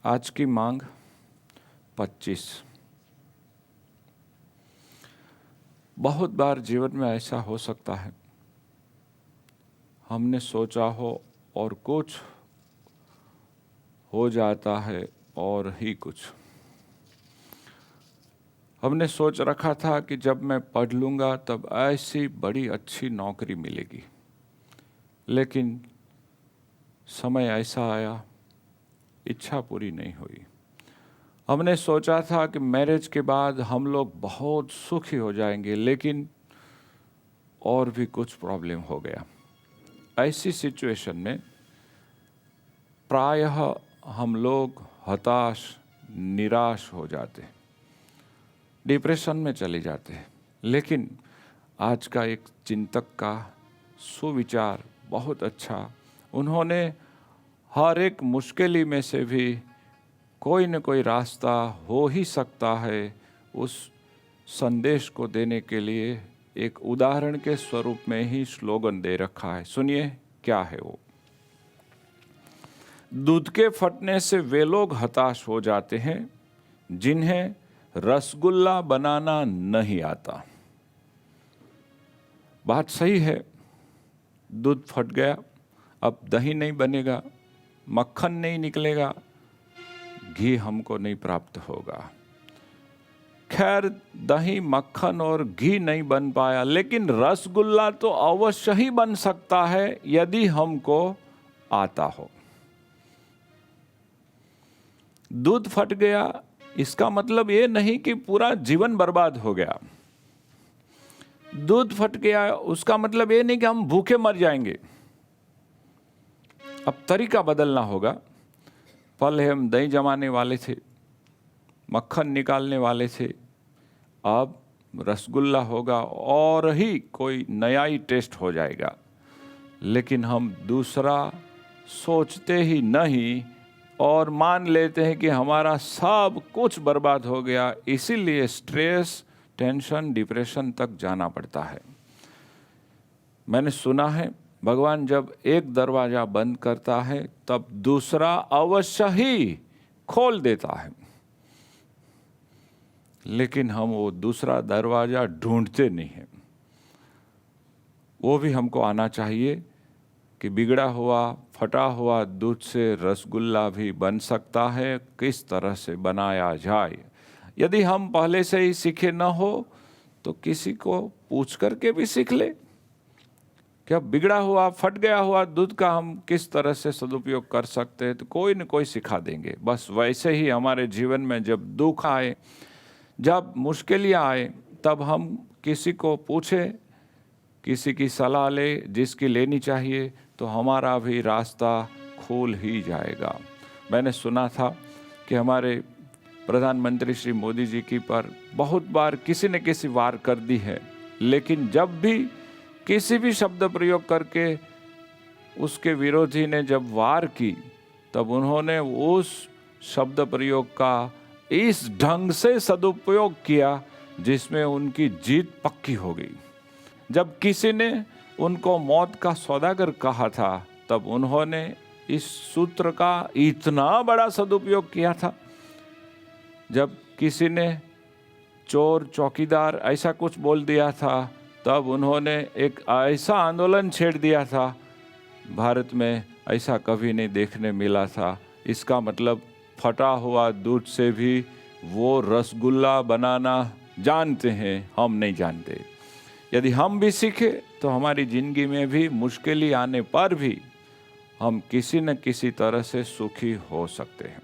आज की मांग 25। बहुत बार जीवन में ऐसा हो सकता है, हमने सोचा हो और कुछ हो जाता है और ही कुछ। हमने सोच रखा था कि जब मैं पढ़ लूँगा तब ऐसी बड़ी अच्छी नौकरी मिलेगी, लेकिन समय ऐसा आया, इच्छा पूरी नहीं हुई। हमने सोचा था कि मैरिज के बाद हम लोग बहुत सुखी हो जाएंगे, लेकिन और भी कुछ प्रॉब्लम हो गया। ऐसी सिचुएशन में प्रायः हम लोग हताश, निराश हो जाते, डिप्रेशन में चले जाते हैं। लेकिन आज का एक चिंतक का सुविचार बहुत अच्छा, उन्होंने हर एक मुश्किल में से भी कोई न कोई रास्ता हो ही सकता है, उस संदेश को देने के लिए एक उदाहरण के स्वरूप में ही स्लोगन दे रखा है। सुनिए क्या है वो। दूध के फटने से वे लोग हताश हो जाते हैं जिन्हें रसगुल्ला बनाना नहीं आता। बात सही है, दूध फट गया, अब दही नहीं बनेगा, मक्खन नहीं निकलेगा, घी हमको नहीं प्राप्त होगा। खैर, दही, मक्खन और घी नहीं बन पाया, लेकिन रसगुल्ला तो अवश्य ही बन सकता है यदि हमको आता हो। दूध फट गया, इसका मतलब ये नहीं कि पूरा जीवन बर्बाद हो गया। दूध फट गया उसका मतलब ये नहीं कि हम भूखे मर जाएंगे। अब तरीका बदलना होगा। पहले हम दही जमाने वाले थे, मक्खन निकालने वाले थे, अब रसगुल्ला होगा और ही कोई नया ही टेस्ट हो जाएगा। लेकिन हम दूसरा सोचते ही नहीं और मान लेते हैं कि हमारा सब कुछ बर्बाद हो गया। इसीलिए स्ट्रेस, टेंशन, डिप्रेशन तक जाना पड़ता है। मैंने सुना है भगवान जब एक दरवाजा बंद करता है तब दूसरा अवश्य ही खोल देता है, लेकिन हम वो दूसरा दरवाजा ढूंढते नहीं हैं। वो भी हमको आना चाहिए कि बिगड़ा हुआ, फटा हुआ दूध से रसगुल्ला भी बन सकता है, किस तरह से बनाया जाए। यदि हम पहले से ही सीखे न हो तो किसी को पूछ करके भी सीख ले। क्या बिगड़ा हुआ, फट गया हुआ दूध का हम किस तरह से सदुपयोग कर सकते हैं, तो कोई न कोई सिखा देंगे। बस वैसे ही हमारे जीवन में जब दुख आए, जब मुश्किलें आए, तब हम किसी को पूछें, किसी की सलाह ले, जिसकी लेनी चाहिए, तो हमारा भी रास्ता खुल ही जाएगा। मैंने सुना था कि हमारे प्रधानमंत्री श्री मोदी जी की पर बहुत बार किसी न किसी वार कर दी है, लेकिन जब भी किसी भी शब्द प्रयोग करके उसके विरोधी ने जब वार की, तब उन्होंने उस शब्द प्रयोग का इस ढंग से सदुपयोग किया जिसमें उनकी जीत पक्की हो गई। जब किसी ने उनको मौत का सौदागर कहा था, तब उन्होंने इस सूत्र का इतना बड़ा सदुपयोग किया था। जब किसी ने चोर, चौकीदार ऐसा कुछ बोल दिया था, तब उन्होंने एक ऐसा आंदोलन छेड़ दिया था, भारत में ऐसा कभी नहीं देखने मिला था। इसका मतलब फटा हुआ दूध से भी वो रसगुल्ला बनाना जानते हैं, हम नहीं जानते। यदि हम भी सीखे तो हमारी ज़िंदगी में भी मुश्किलें आने पर भी हम किसी न किसी तरह से सुखी हो सकते हैं।